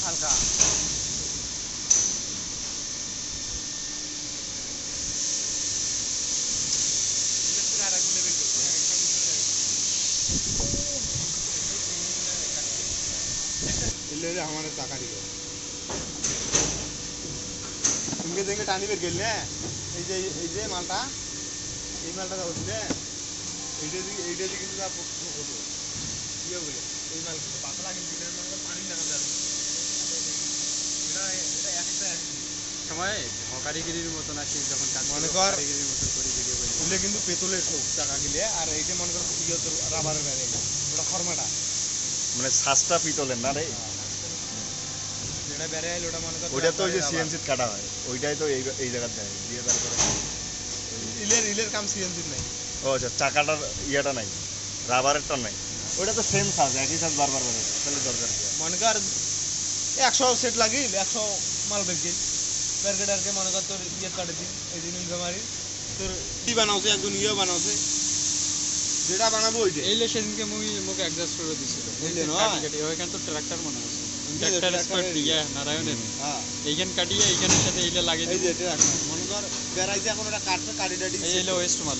হালকা हमारे ताकारी तुमके देंगे टानी बेर गेल ने এই যে মালটা এই মালটা হচ্ছে এইটা দিকে কিন্তু আপু হতো কি হবে এই মাল পাতলা কিন্তু দিনের মাল পানি না যায় এটা একটা সময় হকারিগিরির মত না ঠিক যখন কাজ মনে কর হকারিগিরির মত করে ভিডিও করি ওগুলো কিন্তু পেতলের টাকা গিলে আর এইটা মনে কর ইয়ে তো রাবারের বাইরে ওটা ফরমাটা মানে শ্বাসটা পিতলের না রে যেটা বেরে আইল ওটা মনে কর ওইটা তো ওই যে সিএনসি কাটা হয় ওইটাই তো এই জায়গায় দেয় দিয়ে তারপরে ইলের কাম সিএনসি নাই ও আচ্ছা চাকাটার ইয়াটা নাই রাবারেরটা নাই ওইটা তো সেম সাজ একই সাজ বারবার বারে তাহলে দরকার কি মনে কর 100 সেট লাগিল 100 মাল বেরকিল বেরকেডারকে মনে কর তোর ইয়ে কাটে দিন এই দিন মারি তোর কি বানাওছে একজন ইয়ে বানাওছে যেটা বানাবো ওইটা এই সেদিনকে মুখে অ্যাডজাস্ট করে দিছিল বুঝলেন ওইখানে তো ট্রাক্টর মনে আছে ট্রাক্টর স্পার্ট দিয়া নারায়ণের হ্যাঁ এইখান কাটিয়ে এইখানের সাথে এইটা লাগিয়ে এই যে ট্রাক্টর মনে কর বেরাইছে এখন ওটা কাটছে কাটি ডাটি এই ওয়েস্ট মাল